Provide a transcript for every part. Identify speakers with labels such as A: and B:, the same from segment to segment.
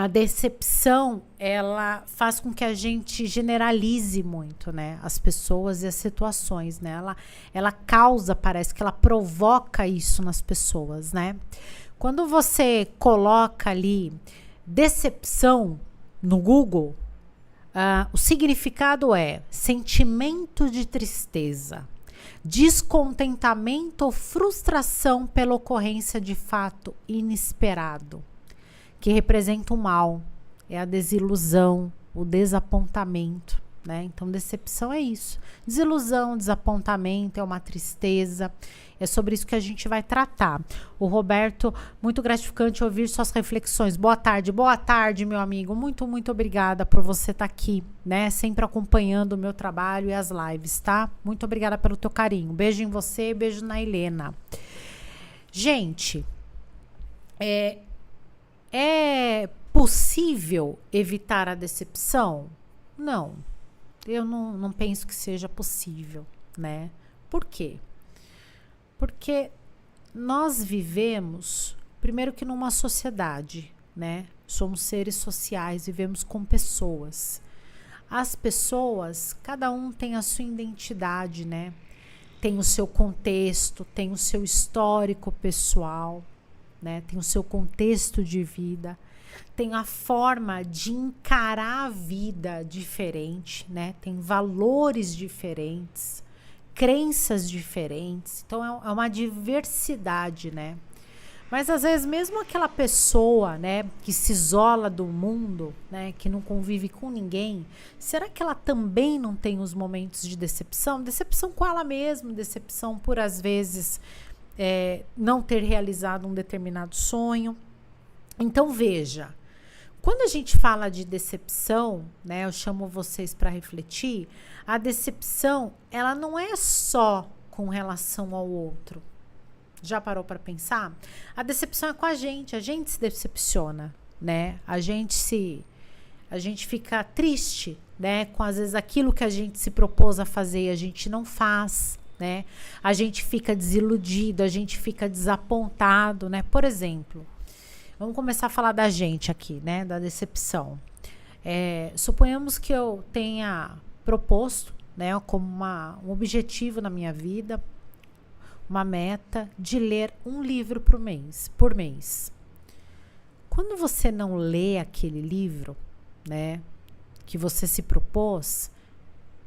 A: a decepção, ela faz com que a gente generalize muito, né, as pessoas e as situações, né? Ela causa, parece que ela provoca isso nas pessoas, né? Quando você coloca ali decepção no Google, o significado é sentimento de tristeza, descontentamento ou frustração pela ocorrência de fato inesperado, que representa o mal, é a desilusão, o desapontamento, né? Então, decepção é isso. Desilusão, desapontamento, é uma tristeza. É sobre isso que a gente vai tratar. O Roberto, muito gratificante ouvir suas reflexões. Boa tarde, meu amigo. Muito, muito obrigada por você estar aqui, né? Sempre acompanhando o meu trabalho e as lives, tá? Muito obrigada pelo teu carinho. Beijo em você, beijo na Helena. Gente, é possível evitar a decepção? Não, eu não penso que seja possível, né? Por quê? Porque nós vivemos, primeiro que numa sociedade, né? Somos seres sociais, vivemos com pessoas. As pessoas, cada um tem a sua identidade, né? Tem o seu contexto, tem o seu histórico pessoal, né? Tem o seu contexto de vida, tem a forma de encarar a vida diferente, né? Tem valores diferentes, crenças diferentes, então é uma diversidade, né? Mas às vezes mesmo aquela pessoa, né, que se isola do mundo, né, que não convive com ninguém, será que ela também não tem os momentos de decepção? Decepção com ela mesma, decepção por às vezes não ter realizado um determinado sonho. Então veja, quando a gente fala de decepção, né, eu chamo vocês para refletir, a decepção, ela não é só com relação ao outro. Já parou para pensar? A decepção é com a gente se decepciona, né? A gente fica triste, né, com às vezes aquilo que a gente se propôs a fazer e a gente não faz, né? A gente fica desiludido, a gente fica desapontado, né? Por exemplo, vamos começar a falar da gente aqui, né? Da decepção. Suponhamos que eu tenha proposto, né, como um objetivo na minha vida, uma meta de ler um livro por mês. Quando você não lê aquele livro, né, que você se propôs,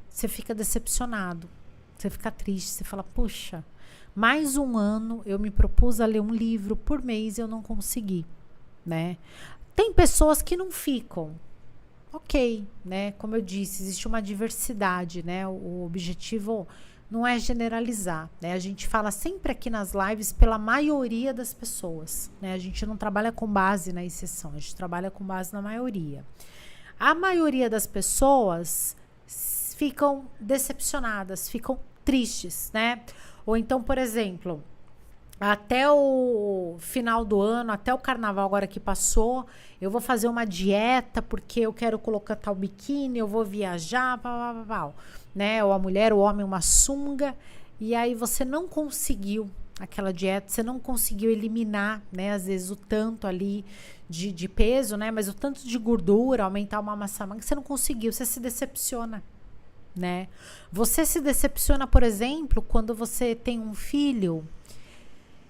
A: você fica decepcionado, você fica triste, você fala, puxa, mais um ano eu me propus a ler um livro por mês e eu não consegui, né? Tem pessoas que não ficam, ok, né? Como eu disse, existe uma diversidade, né? O objetivo não é generalizar, né? A gente fala sempre aqui nas lives pela maioria das pessoas, né? A gente não trabalha com base na exceção, a gente trabalha com base na maioria. A maioria das pessoas ficam decepcionadas, ficam tristes, né? Ou então, por exemplo, até o final do ano, até o carnaval agora que passou, eu vou fazer uma dieta porque eu quero colocar tal biquíni, eu vou viajar, né? Ou a mulher, o homem, uma sunga, e aí você não conseguiu aquela dieta, você não conseguiu eliminar, né? Às vezes o tanto ali de peso, né? Mas o tanto de gordura, aumentar uma massa magra, você não conseguiu, você se decepciona, né? Você se decepciona, por exemplo, quando você tem um filho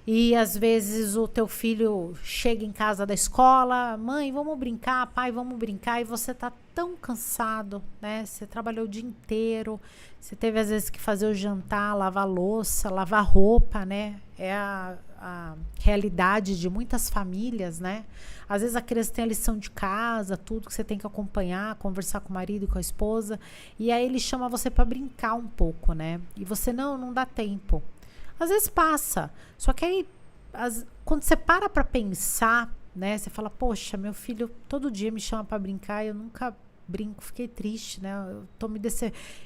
A: e às vezes o teu filho chega em casa da escola, mãe, vamos brincar, pai, vamos brincar, e você tá tão cansado, né? Você trabalhou o dia inteiro, você teve às vezes que fazer o jantar, lavar louça, lavar roupa, né? É a realidade de muitas famílias, né? Às vezes a criança tem a lição de casa, tudo que você tem que acompanhar, conversar com o marido e com a esposa, e aí ele chama você para brincar um pouco, né? E você não dá tempo. Às vezes passa, só que aí quando você para pensar, né, você fala, poxa, meu filho todo dia me chama para brincar e eu nunca brinco, fiquei triste, né,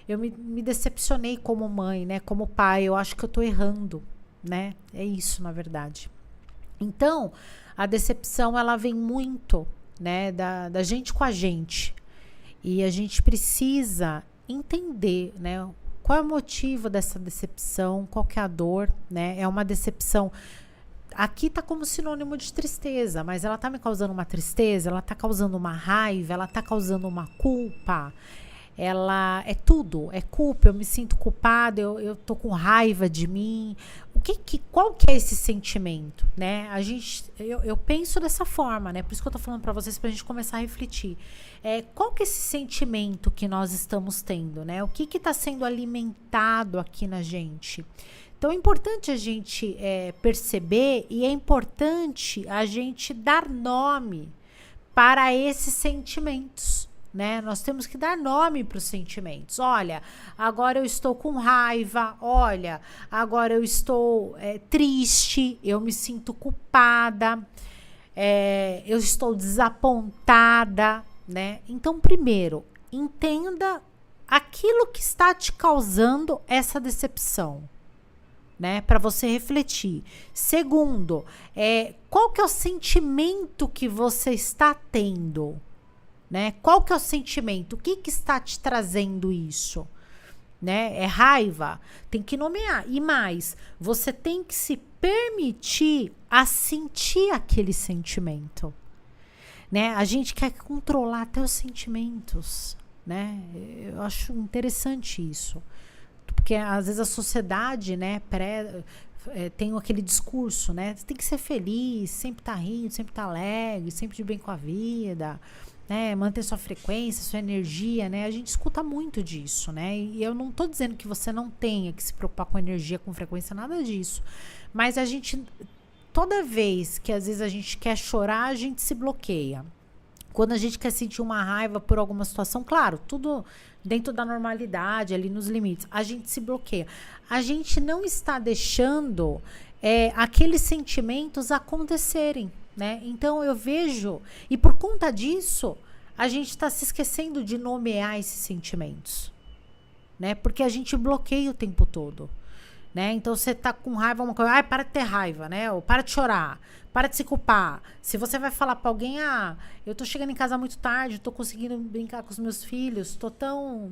A: eu me decepcionei como mãe, né, como pai, eu acho que eu tô errando, né, é isso na verdade. Então, a decepção ela vem muito, né, da gente com a gente, e a gente precisa entender, né, qual é o motivo dessa decepção, qual que é a dor, né? É uma decepção, aqui tá como sinônimo de tristeza, mas ela tá me causando uma tristeza, ela tá causando uma raiva, ela tá causando uma culpa. Ela é tudo, é culpa, eu me sinto culpada, eu tô com raiva de mim. Qual que é esse sentimento, né? Eu penso dessa forma, né? Por isso que eu tô falando para vocês, pra gente começar a refletir. Qual que é esse sentimento que nós estamos tendo, né? O que tá sendo alimentado aqui na gente? Então é importante a gente perceber, e é importante a gente dar nome para esses sentimentos, né? Nós temos que dar nome para os sentimentos. Olha, agora eu estou com raiva. Olha, agora eu estou triste. Eu me sinto culpada. Eu estou desapontada, né? Então, primeiro, entenda aquilo que está te causando essa decepção, né? Para você refletir. Segundo, qual que é o sentimento que você está tendo? Né? Qual que é o sentimento? O que está te trazendo isso? Né? É raiva? Tem que nomear. E mais, você tem que se permitir a sentir aquele sentimento. Né? A gente quer controlar até os sentimentos. Né? Eu acho interessante isso. Porque às vezes a sociedade, né, tem aquele discurso, né? Você tem que ser feliz, sempre tá rindo, sempre tá alegre, sempre de bem com a vida, né? Manter sua frequência, sua energia, né? A gente escuta muito disso, né? E eu não tô dizendo que você não tenha que se preocupar com energia, com frequência, nada disso. Mas a gente, toda vez que às vezes a gente quer chorar, a gente se bloqueia. Quando a gente quer sentir uma raiva por alguma situação, claro, tudo dentro da normalidade, ali nos limites, a gente se bloqueia. A gente não está deixando aqueles sentimentos acontecerem, né? Então eu vejo, e por conta disso, a gente está se esquecendo de nomear esses sentimentos, né? Porque a gente bloqueia o tempo todo. Né? Então você tá com raiva, uma coisa, para de ter raiva, né? Ou para de chorar, para de se culpar. Se você vai falar para alguém, eu tô chegando em casa muito tarde, tô conseguindo brincar com os meus filhos, tô tão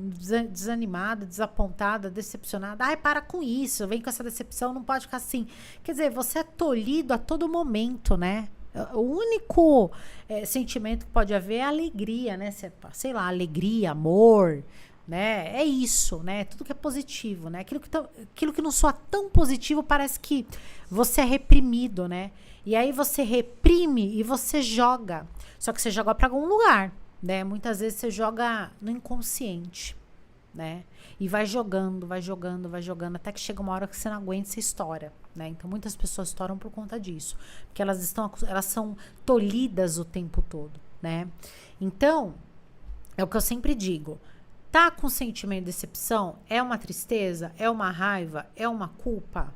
A: desanimada, desapontada, decepcionada. Para com isso, vem com essa decepção, não pode ficar assim. Quer dizer, você é tolhido a todo momento, né? O único sentimento que pode haver é alegria, né? Sei lá, alegria, amor, né? É isso, né? Tudo que é positivo, né? Aquilo que não soa tão positivo parece que você é reprimido, né? E aí você reprime e você joga. Só que você joga para algum lugar, né? Muitas vezes você joga no inconsciente, né? E vai jogando, vai jogando, vai jogando, até que chega uma hora que você não aguenta e você estoura, né? Então muitas pessoas estouram por conta disso, porque elas são tolhidas o tempo todo, né? Então, é o que eu sempre digo. Tá com sentimento de decepção? É uma tristeza? É uma raiva? É uma culpa?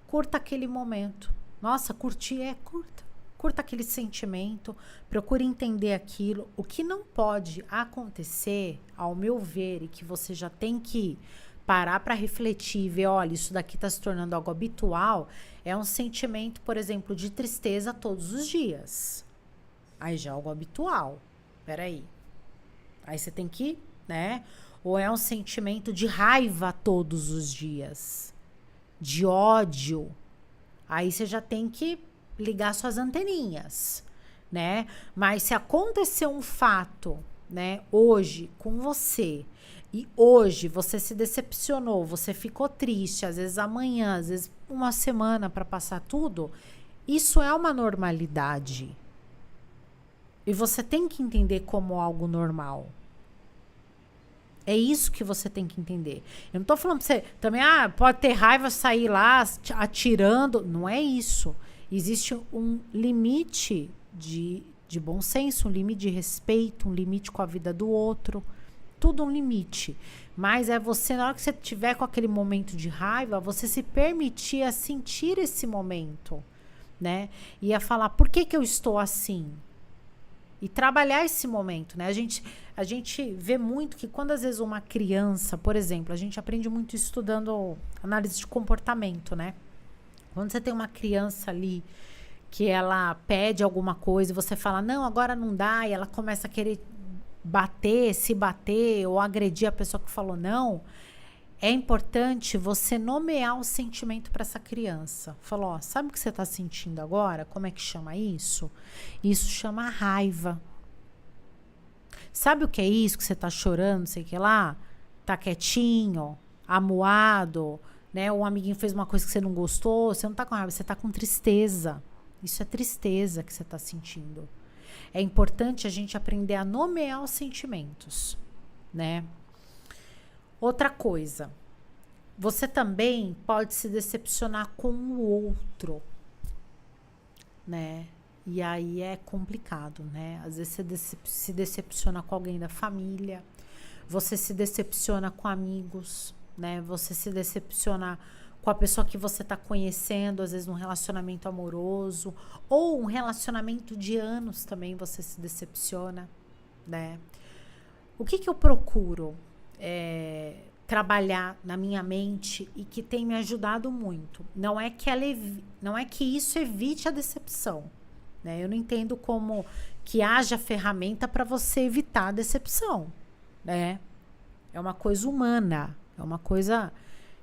A: Curta aquele momento. Nossa, curtir curta. Curta aquele sentimento. Procure entender aquilo. O que não pode acontecer, ao meu ver, e que você já tem que parar para refletir e ver, olha, isso daqui tá se tornando algo habitual, é um sentimento, por exemplo, de tristeza todos os dias. Aí já é algo habitual. Peraí. Aí você tem que, né? Ou é um sentimento de raiva todos os dias, de ódio. Aí você já tem que ligar suas anteninhas, né? Mas se acontecer um fato, né, hoje com você, e hoje você se decepcionou, você ficou triste, às vezes amanhã, às vezes uma semana para passar tudo, isso é uma normalidade. E você tem que entender como algo normal. É isso que você tem que entender. Eu não tô falando pra você também, pode ter raiva, sair lá atirando. Não é isso. Existe um limite de bom senso, um limite de respeito, um limite com a vida do outro. Tudo um limite. Mas é você, na hora que você tiver com aquele momento de raiva, você se permitir a sentir esse momento, né? E a falar, por que eu estou assim? E trabalhar esse momento, né? A gente vê muito que quando às vezes uma criança, por exemplo, a gente aprende muito estudando análise de comportamento, né? Quando você tem uma criança ali que ela pede alguma coisa e você fala, não, agora não dá, e ela começa a querer se bater ou agredir a pessoa que falou não, é importante você nomear o sentimento para essa criança. Falou, ó, sabe o que você está sentindo agora? Como é que chama isso? Isso chama raiva. Sabe o que é isso que você está chorando, não sei o que lá? Tá quietinho, amuado, né? Um amiguinho fez uma coisa que você não gostou, você não tá com raiva, você tá com tristeza. Isso é tristeza que você tá sentindo. É importante a gente aprender a nomear os sentimentos, né? Outra coisa, você também pode se decepcionar com o outro, né? E aí é complicado, né? Às vezes você se decepciona com alguém da família, você se decepciona com amigos, né? Você se decepciona com a pessoa que você tá conhecendo, às vezes num relacionamento amoroso, ou um relacionamento de anos também você se decepciona, né? O que eu procuro trabalhar na minha mente e que tem me ajudado muito? Não é que isso evite a decepção, né? Eu não entendo como que haja ferramenta para você evitar a decepção, né? É uma coisa humana, é uma coisa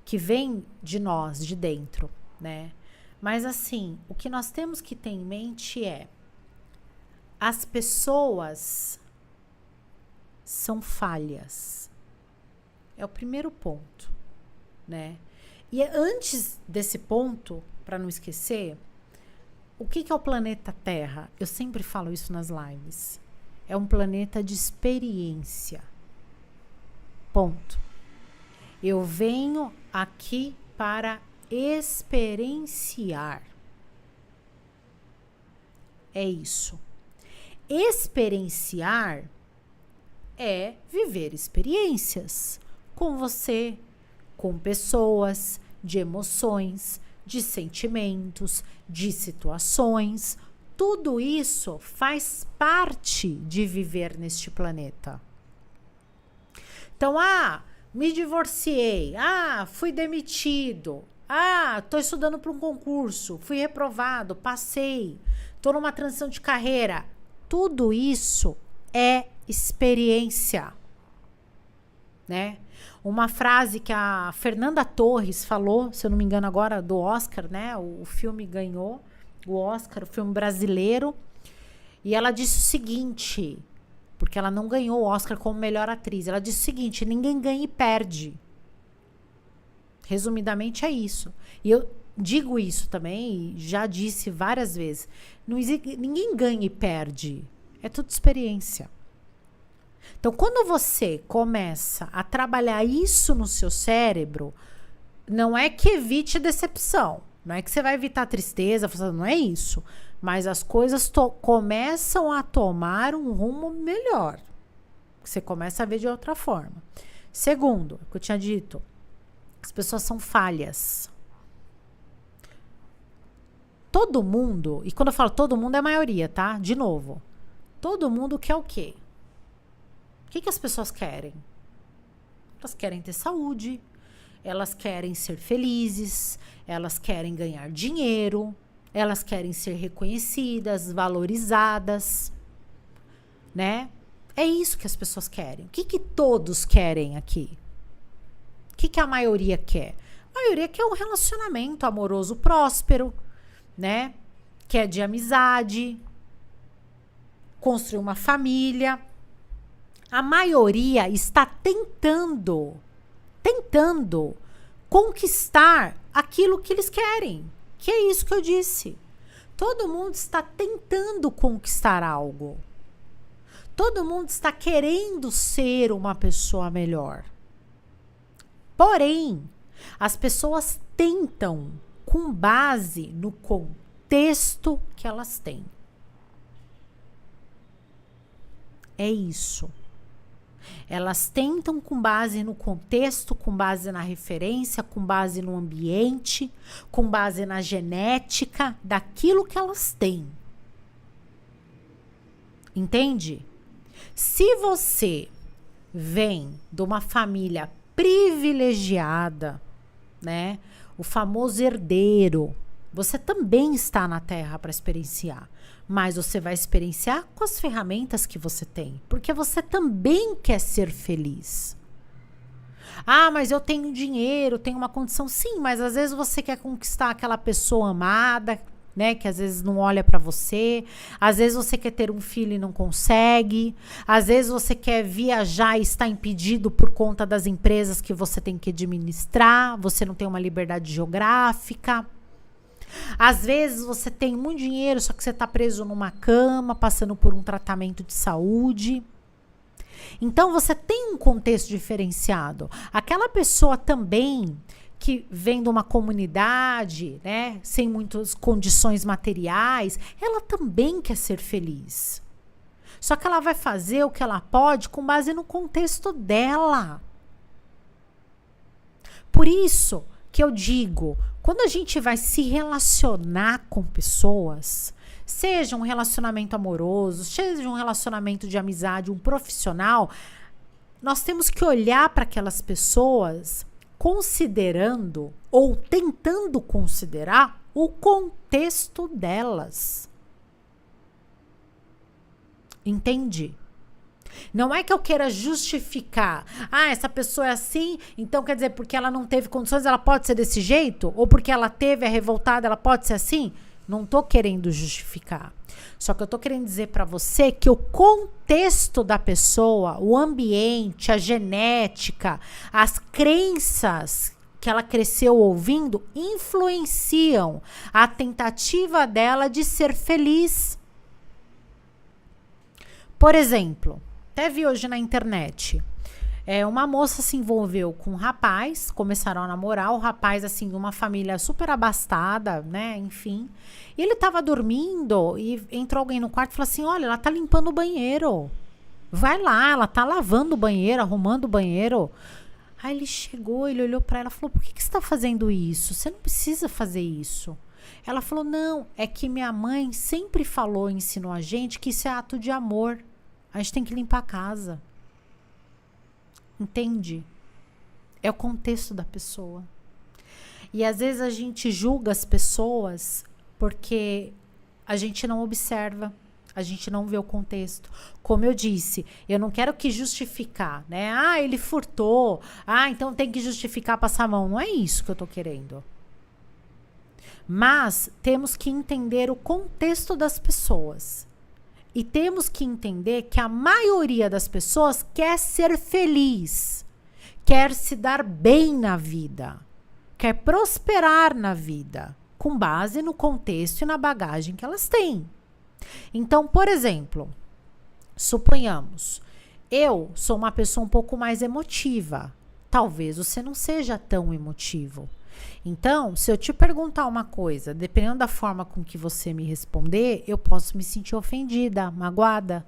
A: que vem de nós, de dentro, né? Mas assim, o que nós temos que ter em mente é: as pessoas são falhas. É o primeiro ponto, né? E antes desse ponto, para não esquecer, o que é o planeta Terra? Eu sempre falo isso nas lives. É um planeta de experiência. Ponto. Eu venho aqui para experienciar. É isso. Experienciar é viver experiências com você, com pessoas, de emoções, de sentimentos, de situações. Tudo isso faz parte de viver neste planeta. Então, me divorciei, fui demitido, tô estudando para um concurso, fui reprovado, passei, tô numa transição de carreira. Tudo isso é experiência, né? Uma frase que a Fernanda Torres falou, se eu não me engano agora, do Oscar, né? O filme ganhou o Oscar, o filme brasileiro, e ela disse o seguinte, porque ela não ganhou o Oscar como melhor atriz, ela disse o seguinte: ninguém ganha e perde. Resumidamente é isso. E eu digo isso também, já disse várias vezes, ninguém ganha e perde, é tudo experiência. Então, quando você começa a trabalhar isso no seu cérebro, não é que evite a decepção, não é que você vai evitar a tristeza, não é isso. Mas as coisas começam a tomar um rumo melhor. Você começa a ver de outra forma. Segundo, o que eu tinha dito, as pessoas são falhas. Todo mundo, e quando eu falo todo mundo é a maioria, tá? De novo, todo mundo quer o quê? O que as pessoas querem? Elas querem ter saúde, elas querem ser felizes, elas querem ganhar dinheiro, elas querem ser reconhecidas, valorizadas, né? É isso que as pessoas querem. O que todos querem aqui? O que a maioria quer? A maioria quer um relacionamento amoroso próspero, né? Quer de amizade, construir uma família. A maioria está tentando conquistar aquilo que eles querem. Que é isso que eu disse. Todo mundo está tentando conquistar algo. Todo mundo está querendo ser uma pessoa melhor. Porém, as pessoas tentam com base no contexto que elas têm. É isso. Elas tentam com base no contexto, com base na referência, com base no ambiente, com base na genética daquilo que elas têm. Entende? Se você vem de uma família privilegiada, né? O famoso herdeiro, você também está na Terra para experienciar. Mas você vai experienciar com as ferramentas que você tem. Porque você também quer ser feliz. Ah, mas eu tenho dinheiro, tenho uma condição. Sim, mas às vezes você quer conquistar aquela pessoa amada, né, que às vezes não olha para você. Às vezes você quer ter um filho e não consegue. Às vezes você quer viajar e está impedido por conta das empresas que você tem que administrar. Você não tem uma liberdade geográfica. Às vezes você tem muito dinheiro, só que você está preso numa cama, passando por um tratamento de saúde. Então você tem um contexto diferenciado. Aquela pessoa também que vem de uma comunidade, né, sem muitas condições materiais, ela também quer ser feliz. Só que ela vai fazer o que ela pode com base no contexto dela. Por isso que eu digo, quando a gente vai se relacionar com pessoas, seja um relacionamento amoroso, seja um relacionamento de amizade, um profissional, nós temos que olhar para aquelas pessoas considerando ou tentando considerar o contexto delas. Entende? Não é que eu queira justificar. Ah, essa pessoa é assim, então quer dizer, porque ela não teve condições, ela pode ser desse jeito? Ou porque ela teve, é revoltada, ela pode ser assim? Não tô querendo justificar. Só que eu tô querendo dizer para você que o contexto da pessoa, o ambiente, a genética, as crenças que ela cresceu ouvindo influenciam a tentativa dela de ser feliz. Por exemplo, até vi hoje na internet, uma moça se envolveu com um rapaz, começaram a namorar, o rapaz, assim, de uma família super abastada, né, enfim. E ele tava dormindo e entrou alguém no quarto e falou assim, olha, ela tá limpando o banheiro. Vai lá, ela tá lavando o banheiro, arrumando o banheiro. Aí ele chegou, ele olhou pra ela e falou, por que você tá fazendo isso? Você não precisa fazer isso. Ela falou, não, é que minha mãe sempre falou, ensinou a gente que isso é ato de amor. A gente tem que limpar a casa. Entende? É o contexto da pessoa. E às vezes a gente julga as pessoas porque a gente não observa, a gente não vê o contexto. Como eu disse, eu não quero que justificar, né? Ah, ele furtou. Ah, então tem que justificar passar a mão. Não é isso que eu tô querendo. Mas temos que entender o contexto das pessoas. E temos que entender que a maioria das pessoas quer ser feliz, quer se dar bem na vida, quer prosperar na vida, com base no contexto e na bagagem que elas têm. Então, por exemplo, suponhamos, eu sou uma pessoa um pouco mais emotiva. Talvez você não seja tão emotivo. Então, se eu te perguntar uma coisa, dependendo da forma com que você me responder, eu posso me sentir ofendida, magoada.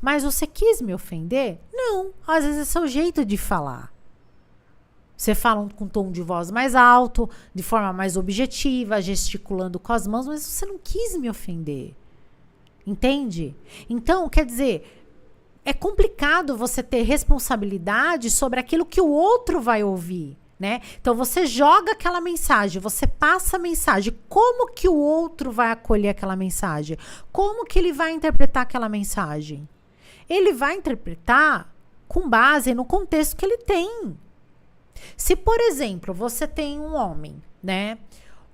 A: Mas você quis me ofender? Não, às vezes é seu jeito de falar. Você fala com um tom de voz mais alto, de forma mais objetiva, gesticulando com as mãos, mas você não quis me ofender. Entende? Então, quer dizer, é complicado você ter responsabilidade sobre aquilo que o outro vai ouvir. Né? Então você joga aquela mensagem, você passa a mensagem, como que o outro vai acolher aquela mensagem? Como que ele vai interpretar aquela mensagem? Ele vai interpretar com base no contexto que ele tem. Se, por exemplo, você tem um homem, né?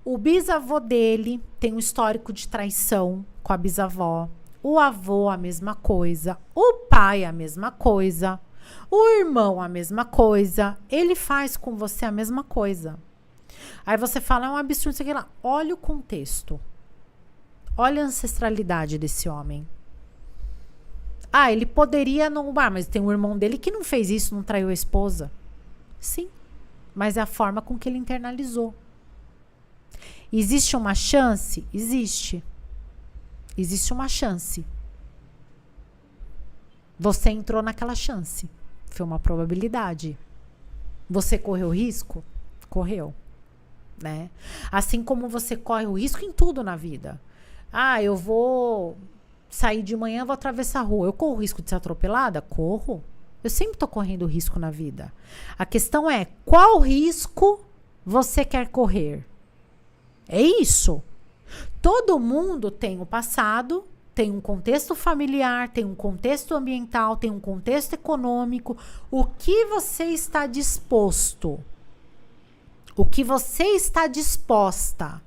A: O bisavô dele tem um histórico de traição com a bisavó, o avô a mesma coisa, o pai a mesma coisa, o irmão a mesma coisa, ele faz com você a mesma coisa. Aí você fala, é um absurdo isso aqui lá. Olha o contexto. Olha a ancestralidade desse homem. Ah, ele poderia não... Ah, mas tem um irmão dele que não fez isso, não traiu a esposa. Sim, mas é a forma com que ele internalizou. Existe uma chance? Existe. Existe uma chance. Você entrou naquela chance. Foi uma probabilidade. Você correu risco? Correu. Né? Assim como você corre o risco em tudo na vida. Ah, eu vou sair de manhã, vou atravessar a rua. Eu corro o risco de ser atropelada? Corro. Eu sempre tô correndo risco na vida. A questão é, qual risco você quer correr? É isso. Todo mundo tem o passado, tem um contexto familiar, tem um contexto ambiental, tem um contexto econômico. O que você está disposto? O que você está disposta?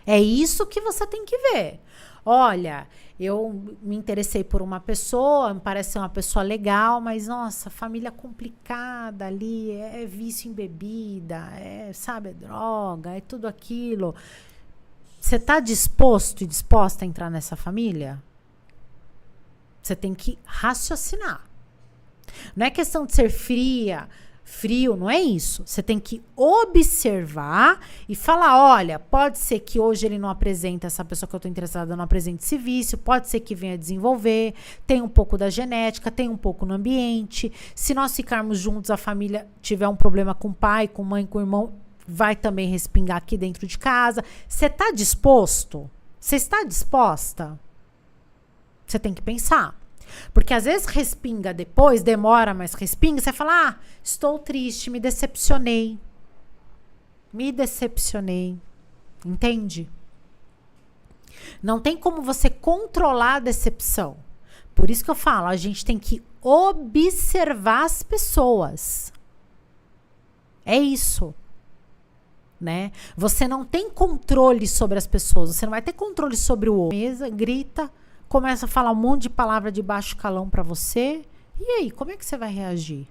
A: É isso que você tem que ver. Olha, eu me interessei por uma pessoa, me parece ser uma pessoa legal, mas nossa, família complicada ali, é vício em bebida, sabe, é droga, é tudo aquilo. Você está disposto e disposta a entrar nessa família? Você tem que raciocinar. Não é questão de ser frio, não é isso. Você tem que observar e falar, olha, pode ser que hoje ele não apresenta, essa pessoa que eu estou interessada não apresente esse vício, pode ser que venha desenvolver, tem um pouco da genética, tem um pouco no ambiente. Se nós ficarmos juntos, a família tiver um problema com o pai, com mãe, com o irmão, vai também respingar aqui dentro de casa. Você está disposto? Você está disposta? Você tem que pensar. Porque às vezes respinga depois, demora, mas respinga, você fala, estou triste, me decepcionei. Entende? Não tem como você controlar a decepção. Por isso que eu falo, a gente tem que observar as pessoas. É isso. Né? Você não tem controle sobre as pessoas, você não vai ter controle sobre o outro. Mesa, grita, começa a falar um monte de palavra de baixo calão pra você. E aí, como é que você vai reagir?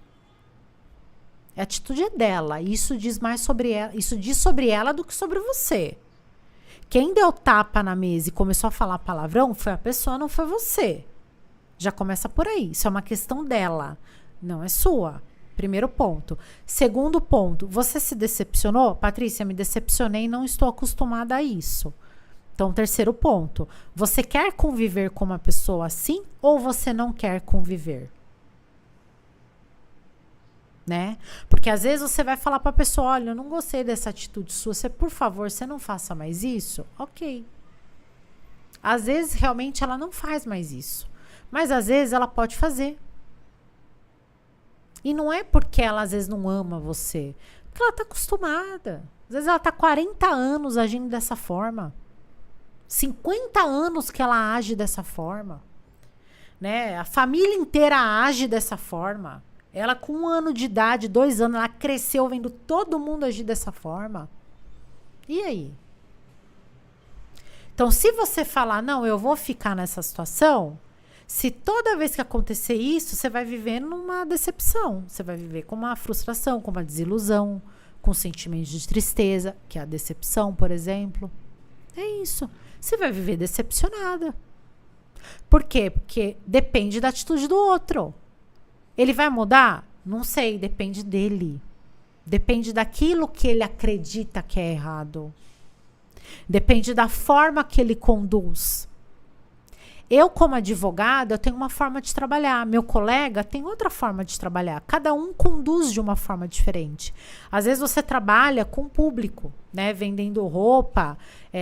A: A atitude é dela. Isso diz mais sobre ela, isso diz sobre ela do que sobre você. Quem deu tapa na mesa e começou a falar palavrão foi a pessoa, não foi você. Já começa por aí. Isso é uma questão dela, não é sua. Primeiro ponto. Segundo ponto, você se decepcionou? Patrícia, me decepcionei e não estou acostumada a isso. Então, terceiro ponto. Você quer conviver com uma pessoa assim ou você não quer conviver? Né? Porque às vezes você vai falar para a pessoa, olha, eu não gostei dessa atitude sua, você, por favor, você não faça mais isso? Ok. Às vezes, realmente, ela não faz mais isso. Mas às vezes ela pode fazer. E não é porque ela às vezes não ama você. Porque ela está acostumada. Às vezes ela está 40 anos agindo dessa forma. 50 anos que ela age dessa forma. Né? A família inteira age dessa forma. Ela com 1 ano de idade, 2 anos, ela cresceu vendo todo mundo agir dessa forma. E aí? Então, se você falar, não, eu vou ficar nessa situação... Se toda vez que acontecer isso, você vai viver numa decepção. Você vai viver com uma frustração, com uma desilusão, com sentimentos de tristeza, que é a decepção, por exemplo. É isso. Você vai viver decepcionada. Por quê? Porque depende da atitude do outro. Ele vai mudar? Não sei, depende dele. Depende daquilo que ele acredita que é errado. Depende da forma que ele conduz. Eu, como advogada, eu tenho uma forma de trabalhar. Meu colega tem outra forma de trabalhar. Cada um conduz de uma forma diferente. Às vezes você trabalha com o público, né? Vendendo roupa.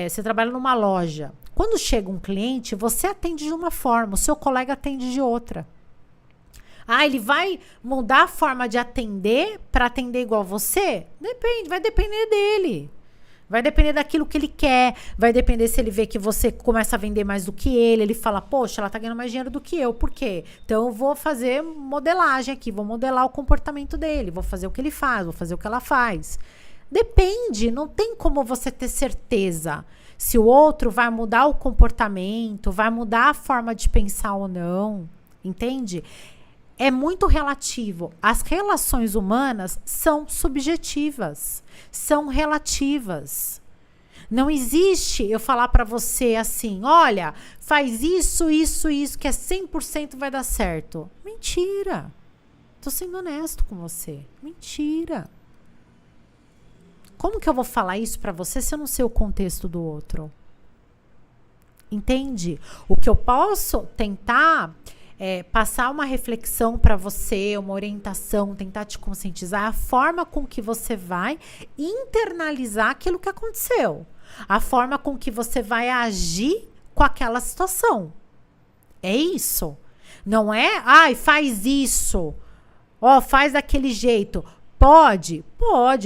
A: Você trabalha numa loja. Quando chega um cliente, você atende de uma forma. O seu colega atende de outra. Ele vai mudar a forma de atender para atender igual você? Depende, vai depender dele. Vai depender daquilo que ele quer, vai depender se ele vê que você começa a vender mais do que ele fala, poxa, ela tá ganhando mais dinheiro do que eu, por quê? Então eu vou fazer modelagem aqui, vou modelar o comportamento dele, vou fazer o que ele faz, vou fazer o que ela faz. Depende, não tem como você ter certeza se o outro vai mudar o comportamento, vai mudar a forma de pensar ou não, entende? É muito relativo. As relações humanas são subjetivas, são relativas. Não existe eu falar para você assim, olha, faz isso, que é 100% vai dar certo. Mentira. Tô sendo honesto com você. Mentira. Como que eu vou falar isso para você se eu não sei o contexto do outro? Entende? O que eu posso tentar passar uma reflexão para você, uma orientação, tentar te conscientizar, a forma com que você vai internalizar aquilo que aconteceu, a forma com que você vai agir com aquela situação. É isso. Não é, faz isso, faz daquele jeito. Pode,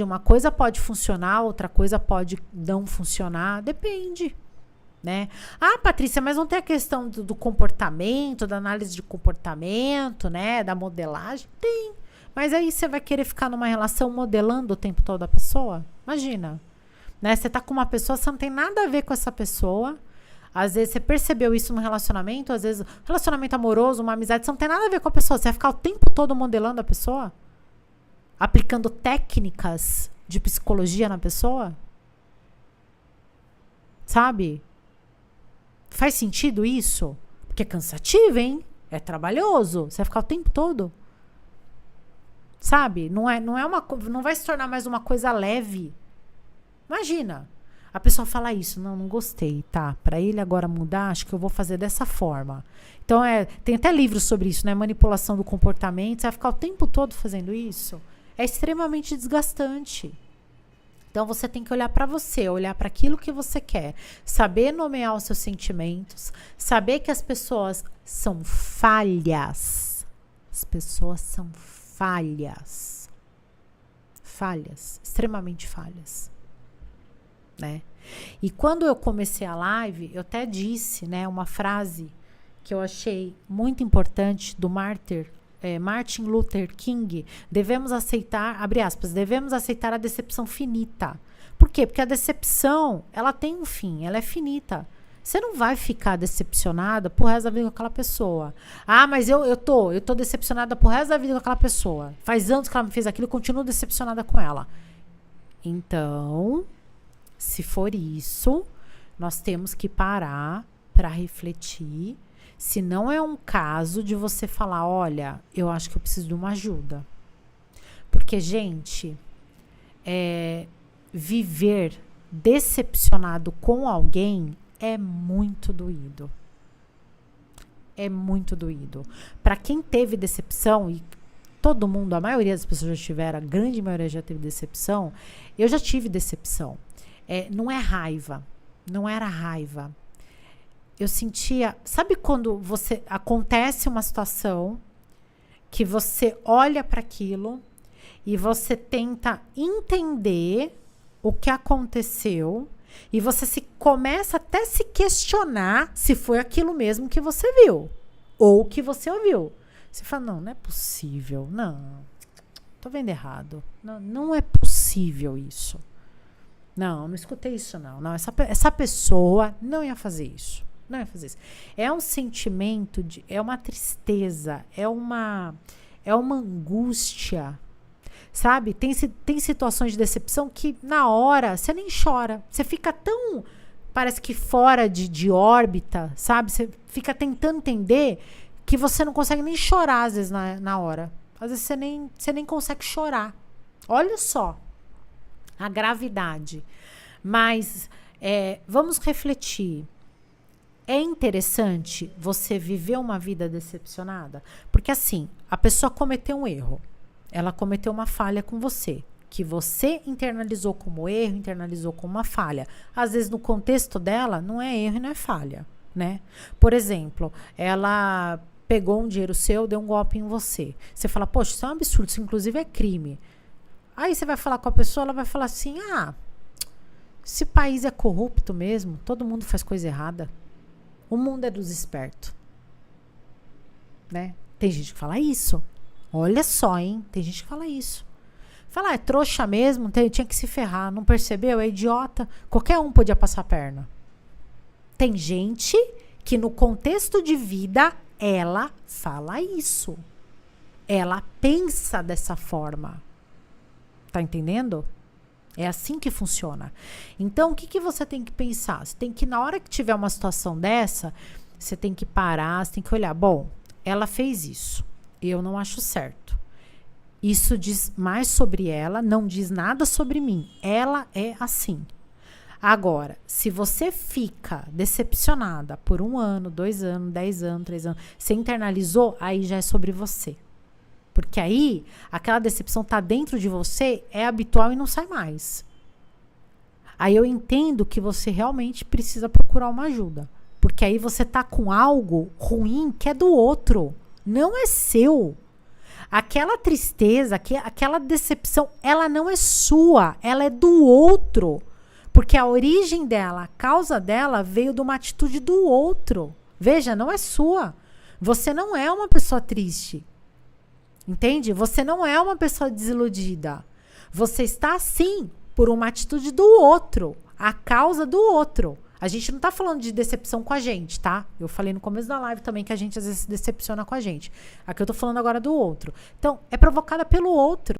A: uma coisa pode funcionar, outra coisa pode não funcionar, depende. né? Ah, Patrícia, mas não tem a questão do comportamento, da análise de comportamento, né? Da modelagem? Tem. Mas aí você vai querer ficar numa relação modelando o tempo todo a pessoa? Imagina, né? Você tá com uma pessoa, você não tem nada a ver com essa pessoa. Às vezes você percebeu isso num relacionamento, às vezes relacionamento amoroso, uma amizade, você não tem nada a ver com a pessoa. Você vai ficar o tempo todo modelando a pessoa? Aplicando técnicas de psicologia na pessoa? Sabe? Faz sentido isso? Porque é cansativo, hein? É trabalhoso. Você vai ficar o tempo todo. Sabe? Não vai se tornar mais uma coisa leve. Imagina. A pessoa fala isso. Não gostei, tá? Pra ele agora mudar, acho que eu vou fazer dessa forma. Então, tem até livros sobre isso, né? Manipulação do comportamento. Você vai ficar o tempo todo fazendo isso? É extremamente desgastante. Então, você tem que olhar para você, olhar para aquilo que você quer, saber nomear os seus sentimentos, saber que as pessoas são falhas. As pessoas são falhas. Falhas, extremamente falhas, né? E quando eu comecei a live, eu até disse, né, uma frase que eu achei muito importante do Martin Luther King: devemos aceitar, abre aspas, devemos aceitar a decepção finita. Por quê? Porque a decepção, ela tem um fim, ela é finita. Você não vai ficar decepcionada pro resto da vida com aquela pessoa. Ah, mas eu tô decepcionada pro resto da vida com aquela pessoa. Faz anos que ela me fez aquilo, eu continuo decepcionada com ela. Então, se for isso, nós temos que parar para refletir. Se não é um caso de você falar, olha, eu acho que eu preciso de uma ajuda. Porque, gente, viver decepcionado com alguém é muito doído. É muito doído. Para quem teve decepção, e todo mundo, a maioria das pessoas já tiveram, a grande maioria já teve decepção, eu já tive decepção. Não é raiva, não era raiva. Eu sentia, sabe quando acontece uma situação que você olha para aquilo e você tenta entender o que aconteceu e você começa até a se questionar se foi aquilo mesmo que você viu ou que você ouviu. Você fala, não é possível, não, tô vendo errado, não é possível isso. Não escutei isso não, essa pessoa não ia fazer isso. Não é fazer isso. É um sentimento, é uma tristeza, é uma angústia, sabe? Tem situações de decepção que na hora você nem chora. Você fica tão, parece que fora de órbita, sabe? Você fica tentando entender que você não consegue nem chorar às vezes na hora. Às vezes você nem consegue chorar. Olha só a gravidade. Mas vamos refletir. É interessante você viver uma vida decepcionada? Porque assim, a pessoa cometeu um erro. Ela cometeu uma falha com você. Que você internalizou como erro, internalizou como uma falha. Às vezes, no contexto dela, não é erro e não é falha, né? Por exemplo, ela pegou um dinheiro seu, deu um golpe em você. Você fala, poxa, isso é um absurdo, isso inclusive é crime. Aí você vai falar com a pessoa, ela vai falar assim, esse país é corrupto mesmo, todo mundo faz coisa errada. O mundo é dos espertos, né? Tem gente que fala isso. Olha só, hein? Tem gente que fala isso. Fala, é trouxa mesmo, tinha que se ferrar. Não percebeu? É idiota. Qualquer um podia passar a perna. Tem gente que no contexto de vida, ela fala isso. Ela pensa dessa forma. Tá entendendo? É assim que funciona. Então, o que você tem que pensar? Você tem que, na hora que tiver uma situação dessa, você tem que parar, você tem que olhar. Bom, ela fez isso. Eu não acho certo. Isso diz mais sobre ela, não diz nada sobre mim. Ela é assim. Agora, se você fica decepcionada por 1 ano, 2 anos, 10 anos, 3 anos, você internalizou, aí já é sobre você. Porque aí, aquela decepção tá dentro de você, é habitual e não sai mais. Aí eu entendo que você realmente precisa procurar uma ajuda. Porque aí você tá com algo ruim que é do outro. Não é seu. Aquela tristeza, aquela decepção, ela não é sua. Ela é do outro. Porque a origem dela, a causa dela veio de uma atitude do outro. Veja, não é sua. Você não é uma pessoa triste. Entende? Você não é uma pessoa desiludida. Você está assim por uma atitude do outro. A causa do outro. A gente não tá falando de decepção com a gente, tá? Eu falei no começo da live também que a gente às vezes se decepciona com a gente. Aqui eu tô falando agora do outro. Então, é provocada pelo outro.